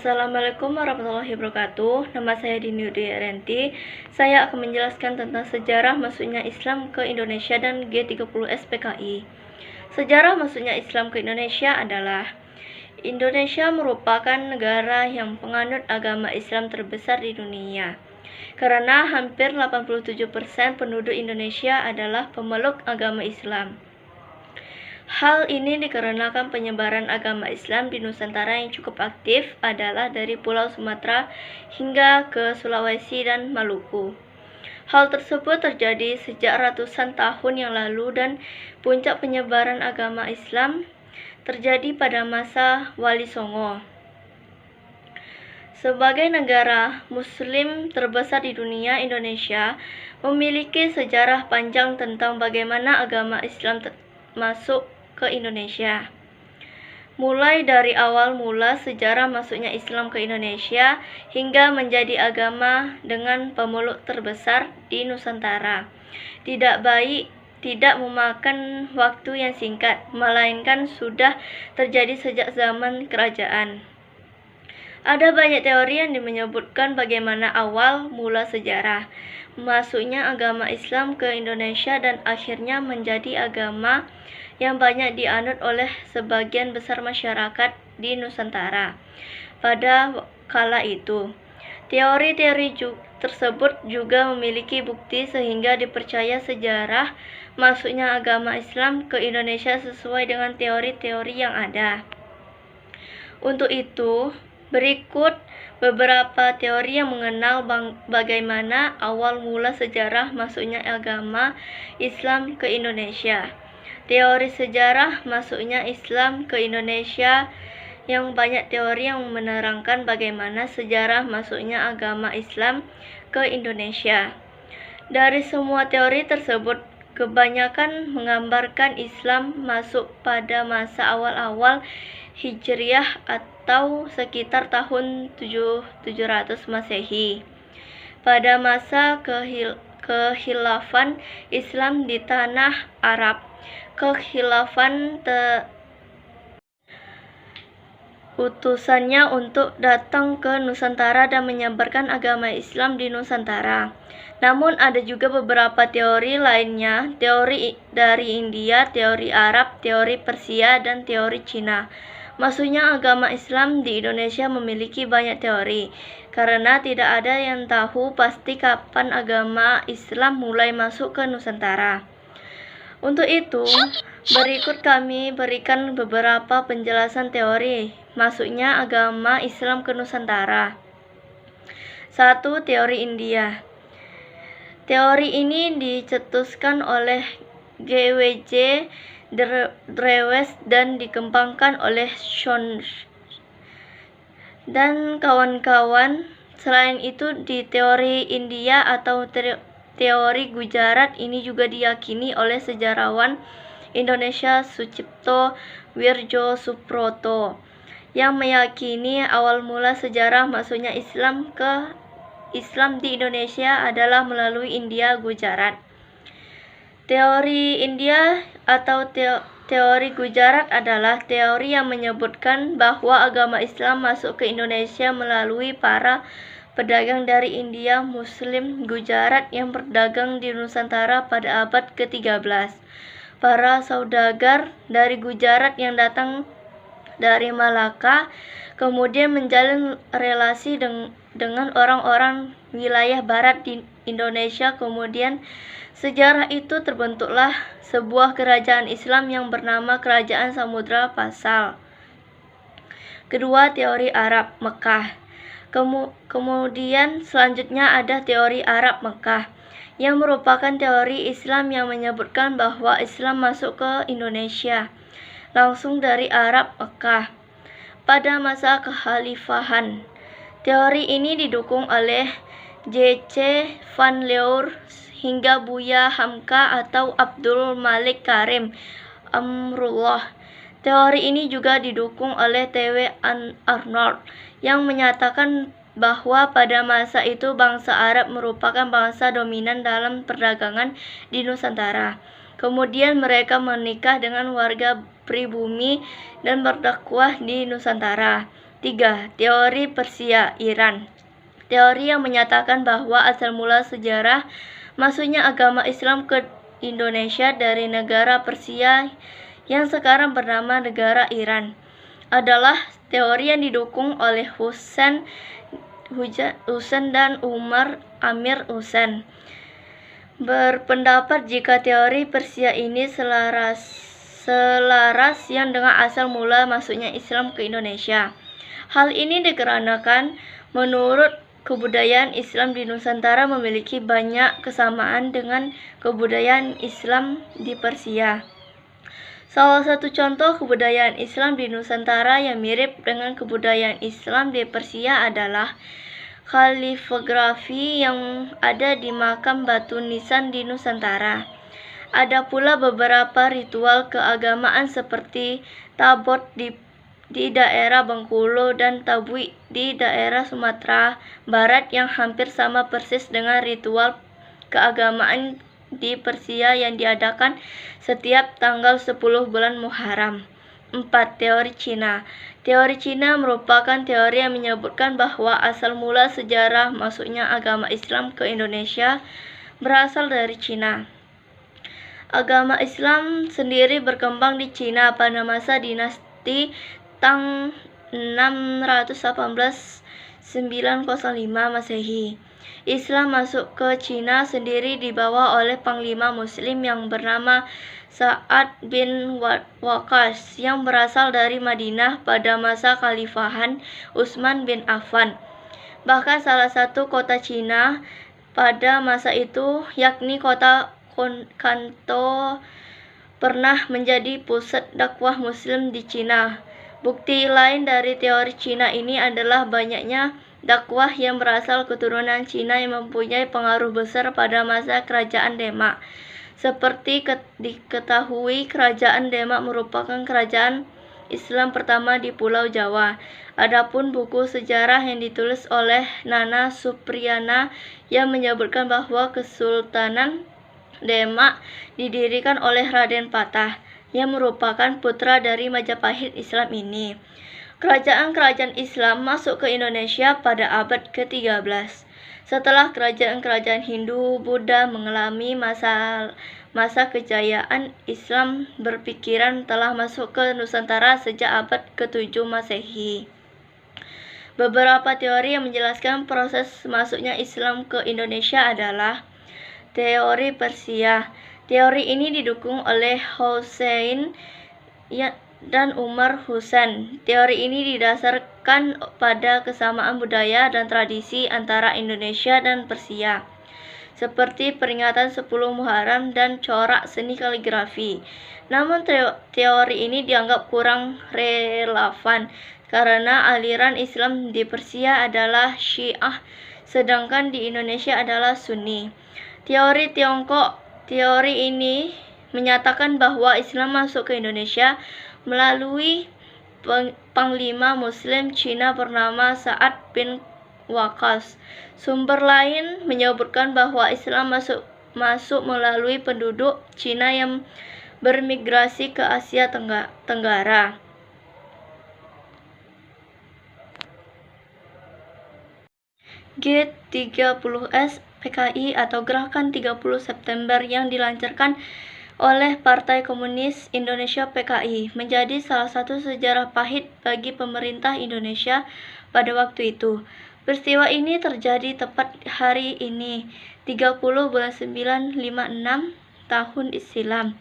Assalamualaikum warahmatullahi wabarakatuh. Nama saya Dini Renti. Saya akan menjelaskan tentang sejarah masuknya Islam ke Indonesia dan G30S PKI. Sejarah masuknya Islam ke Indonesia adalah Indonesia merupakan negara yang penganut agama Islam terbesar di dunia. Karena hampir 87% penduduk Indonesia adalah pemeluk agama Islam. Hal ini dikarenakan penyebaran agama Islam di Nusantara yang cukup aktif adalah dari Pulau Sumatera hingga ke Sulawesi dan Maluku. Hal tersebut terjadi sejak ratusan tahun yang lalu dan puncak penyebaran agama Islam terjadi pada masa Wali Songo. Sebagai negara Muslim terbesar di dunia, Indonesia memiliki sejarah panjang tentang bagaimana agama Islam masuk ke Indonesia. Mulai dari awal mula sejarah masuknya Islam ke Indonesia hingga menjadi agama dengan pemeluk terbesar di Nusantara. Tidak memakan waktu yang singkat, melainkan sudah terjadi sejak zaman kerajaan. Ada banyak teori yang menyebutkan bagaimana awal mula sejarah masuknya agama Islam ke Indonesia dan akhirnya menjadi agama yang banyak dianut oleh sebagian besar masyarakat di Nusantara pada kala itu. Teori-teori tersebut juga memiliki bukti sehingga dipercaya sejarah masuknya agama Islam ke Indonesia sesuai dengan teori-teori yang ada. Untuk itu, berikut beberapa teori yang mengenal bagaimana awal mula sejarah masuknya agama Islam ke Indonesia. Teori sejarah masuknya Islam ke Indonesia yang banyak teori yang menerangkan bagaimana sejarah masuknya agama Islam ke Indonesia. Dari semua teori tersebut, kebanyakan menggambarkan Islam masuk pada masa awal-awal Hijriah atau sekitar tahun 700 Masehi. Pada masa kekhilafan Islam di tanah Arab, utusannya untuk datang ke Nusantara dan menyebarkan agama Islam di Nusantara. Namun ada juga beberapa teori lainnya, teori dari India, teori Arab, teori Persia, dan teori Cina. Masuknya agama Islam di Indonesia memiliki banyak teori, karena tidak ada yang tahu pasti kapan agama Islam mulai masuk ke Nusantara. Untuk itu, berikut kami berikan beberapa penjelasan teori masuknya agama Islam ke Nusantara. 1. Teori India. Teori ini dicetuskan oleh G.W.J. Drewes dan dikembangkan oleh Schonz dan kawan-kawan. Selain itu, di teori India atau teori Gujarat ini juga diyakini oleh sejarawan Indonesia Sucipto Wirjosuproto yang meyakini awal mula sejarah masuknya Islam di Indonesia adalah melalui India Gujarat. Teori India atau teori Gujarat adalah teori yang menyebutkan bahwa agama Islam masuk ke Indonesia melalui para pedagang dari India Muslim Gujarat yang berdagang di Nusantara pada abad ke-13. Para saudagar dari Gujarat yang datang dari Malaka kemudian menjalin relasi dengan orang-orang wilayah barat di Indonesia. Kemudian sejarah itu terbentuklah sebuah kerajaan Islam yang bernama Kerajaan Samudra Pasar. Kedua, teori Arab Mekah. Kemudian selanjutnya ada teori Arab Mekah, yang merupakan teori Islam yang menyebutkan bahwa Islam masuk ke Indonesia langsung dari Arab Mekah pada masa kekhalifahan. Teori ini didukung oleh J.C. Van Leur hingga Buya Hamka atau Abdul Malik Karim Amrullah. Teori ini juga didukung oleh T.W. Arnold yang menyatakan bahwa pada masa itu bangsa Arab merupakan bangsa dominan dalam perdagangan di Nusantara. Kemudian mereka menikah dengan warga pribumi dan berdakwah di Nusantara. 3. Teori Persia, Iran. Teori yang menyatakan bahwa asal mula sejarah masuknya agama Islam ke Indonesia dari negara Persia yang sekarang bernama negara Iran adalah teori yang didukung oleh Husain dan Umar Amir Husain. Berpendapat jika teori Persia ini selaras yang dengan asal mula masuknya Islam ke Indonesia. Hal ini dikarenakan menurut kebudayaan Islam di Nusantara memiliki banyak kesamaan dengan kebudayaan Islam di Persia. Salah satu contoh kebudayaan Islam di Nusantara yang mirip dengan kebudayaan Islam di Persia adalah kaligrafi yang ada di makam batu nisan di Nusantara. Ada pula beberapa ritual keagamaan seperti tabot di daerah Bengkulu dan tabui di daerah Sumatera Barat yang hampir sama persis dengan ritual keagamaan di Persia yang diadakan setiap tanggal 10 bulan Muharram. 4. Teori Cina. Teori Cina merupakan teori yang menyebutkan bahwa asal mula sejarah masuknya agama Islam ke Indonesia berasal dari Cina. Agama Islam sendiri berkembang di Cina pada masa dinasti Tang 618-905 Masehi. Islam masuk ke Cina sendiri dibawa oleh panglima muslim yang bernama Sa'ad bin Waqqas yang berasal dari Madinah pada masa Khalifahan Utsman bin Affan. Bahkan salah satu kota Cina pada masa itu, yakni kota Kanto, pernah menjadi pusat dakwah muslim di Cina. Bukti lain dari teori Cina ini adalah banyaknya dakwah yang berasal keturunan Cina yang mempunyai pengaruh besar pada masa kerajaan Demak. Seperti diketahui, kerajaan Demak merupakan kerajaan Islam pertama di Pulau Jawa. Adapun buku sejarah yang ditulis oleh Nana Supriyana yang menyebutkan bahwa Kesultanan Demak didirikan oleh Raden Patah yang merupakan putra dari Majapahit Islam ini. Kerajaan-kerajaan Islam masuk ke Indonesia pada abad ke-13. Setelah kerajaan-kerajaan Hindu, Buddha mengalami masa kejayaan, Islam berpikiran telah masuk ke Nusantara sejak abad ke-7 Masehi. Beberapa teori yang menjelaskan proses masuknya Islam ke Indonesia adalah teori Persia. Teori ini didukung oleh Husain dan Umar Husain. Teori ini didasarkan pada kesamaan budaya dan tradisi antara Indonesia dan Persia, seperti peringatan 10 Muharram dan corak seni kaligrafi. Namun teori ini dianggap kurang relevan karena aliran Islam di Persia adalah Syiah, sedangkan di Indonesia adalah Sunni. Teori Tiongkok. Teori ini menyatakan bahwa Islam masuk ke Indonesia melalui panglima muslim Cina bernama Sa'ad bin Waqqas. Sumber lain menyebutkan bahwa Islam masuk melalui penduduk Cina yang bermigrasi ke Asia Tenggara. G30S PKI atau Gerakan 30 September yang dilancarkan oleh Partai Komunis Indonesia PKI menjadi salah satu sejarah pahit bagi pemerintah Indonesia pada waktu itu. Peristiwa ini terjadi tepat hari ini, 30 bulan 9 56 tahun Islam.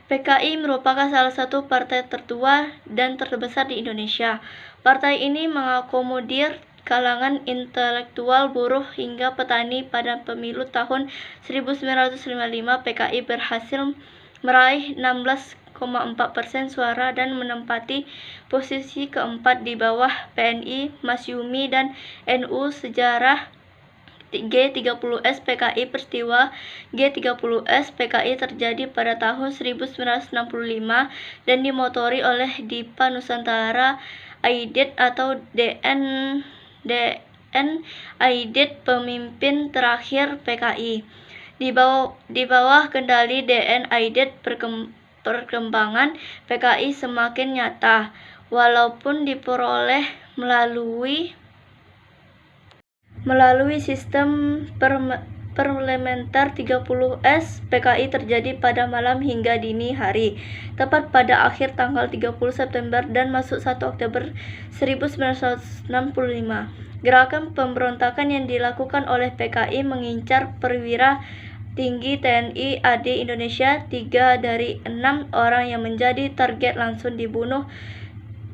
PKI merupakan salah satu partai tertua dan terbesar di Indonesia. Partai ini mengakomodir kalangan intelektual, buruh, hingga petani. Pada pemilu tahun 1955, PKI berhasil meraih 16,4% suara dan menempati posisi keempat di bawah PNI, Masyumi, dan NU. Sejarah G30S PKI. Peristiwa G30S PKI terjadi pada tahun 1965 dan dimotori oleh Dipa Nusantara Aidit atau DN Aidit, pemimpin terakhir PKI. Di bawah kendali DN Aidit, perkembangan PKI semakin nyata. Walaupun diperoleh melalui sistem parlementer 30S. PKI terjadi pada malam hingga dini hari, tepat pada akhir tanggal 30 September dan masuk 1 Oktober 1965. Gerakan pemberontakan yang dilakukan oleh PKI mengincar perwira tinggi TNI AD Indonesia. 3 dari 6 orang yang menjadi target langsung dibunuh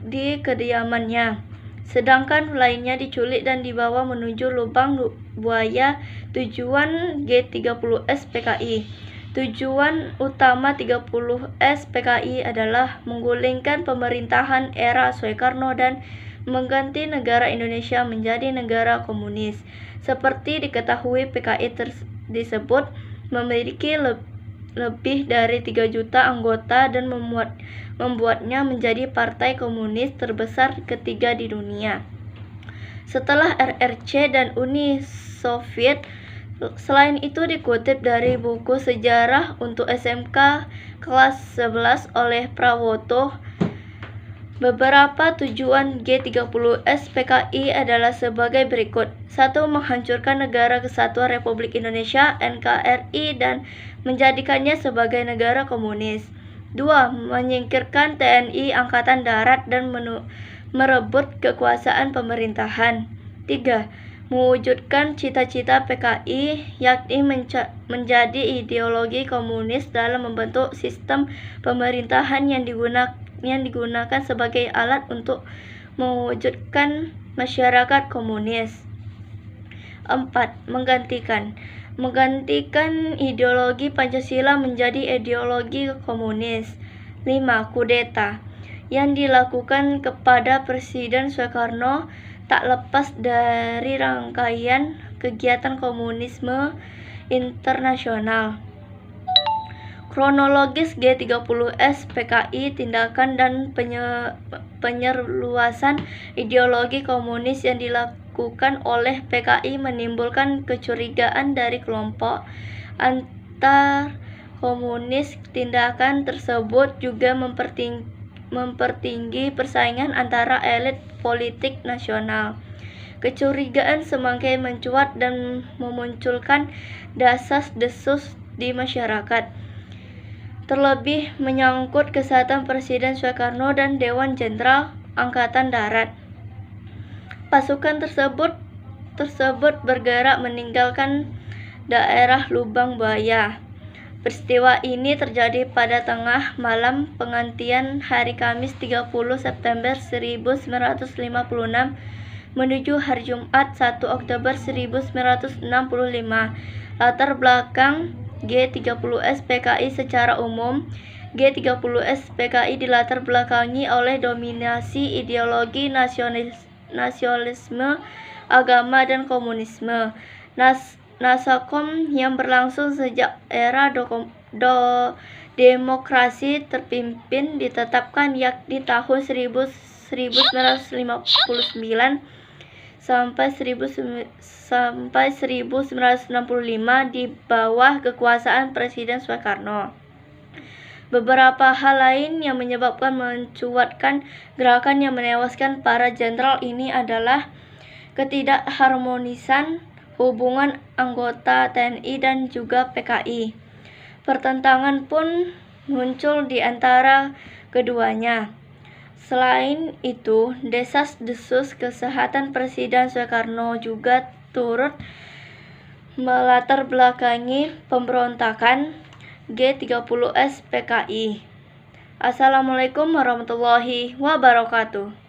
di kediamannya, sedangkan lainnya diculik dan dibawa menuju lubang buaya. Tujuan G30S PKI. Tujuan utama 30S PKI adalah menggulingkan pemerintahan era Soekarno dan mengganti negara Indonesia menjadi negara komunis. Seperti diketahui, PKI disebut memiliki lebih dari 3 juta anggota dan membuatnya menjadi partai komunis terbesar ketiga di dunia setelah RRC dan Uni Soviet. Selain itu, dikutip dari buku Sejarah untuk SMK kelas 11 oleh Prawoto, beberapa tujuan G30S PKI adalah sebagai berikut. 1. Menghancurkan Negara Kesatuan Republik Indonesia NKRI dan menjadikannya sebagai negara komunis. 2. Menyingkirkan TNI Angkatan Darat dan merebut kekuasaan pemerintahan. 3. Mewujudkan cita-cita PKI, yakni menjadi ideologi komunis dalam membentuk sistem pemerintahan yang digunakan sebagai alat untuk mewujudkan masyarakat komunis. 4. Menggantikan ideologi Pancasila menjadi ideologi komunis. 5. Kudeta yang dilakukan kepada Presiden Soekarno tak lepas dari rangkaian kegiatan komunisme internasional. Kronologis G30S PKI, tindakan dan penyeluasan ideologi komunis yang dilakukan oleh PKI menimbulkan kecurigaan dari kelompok antar komunis. Tindakan tersebut juga mempertinggi persaingan antara elit politik nasional. Kecurigaan semakin mencuat dan memunculkan desas-desus di masyarakat, terlebih menyangkut kesehatan Presiden Soekarno dan Dewan Jenderal Angkatan Darat. Pasukan tersebut bergerak meninggalkan daerah Lubang Buaya. Peristiwa ini terjadi pada tengah malam pengantian hari Kamis 30 September 1956 menuju hari Jumat 1 Oktober 1965. Latar belakang G30S PKI secara umum. G30S PKI dilatar belakangi oleh dominasi ideologi nasionalisme, agama, dan komunisme. Nasakom yang berlangsung sejak era demokrasi terpimpin ditetapkan, yakni tahun 1959 sampai 1965 di bawah kekuasaan Presiden Soekarno. Beberapa hal lain yang menyebabkan mencuatkan gerakan yang menewaskan para jenderal ini adalah ketidakharmonisan hubungan anggota TNI dan juga PKI. Pertentangan pun muncul di antara keduanya. Selain itu, desas-desus kesehatan Presiden Soekarno juga turut melatar belakangi pemberontakan G30S PKI. Assalamualaikum warahmatullahi wabarakatuh.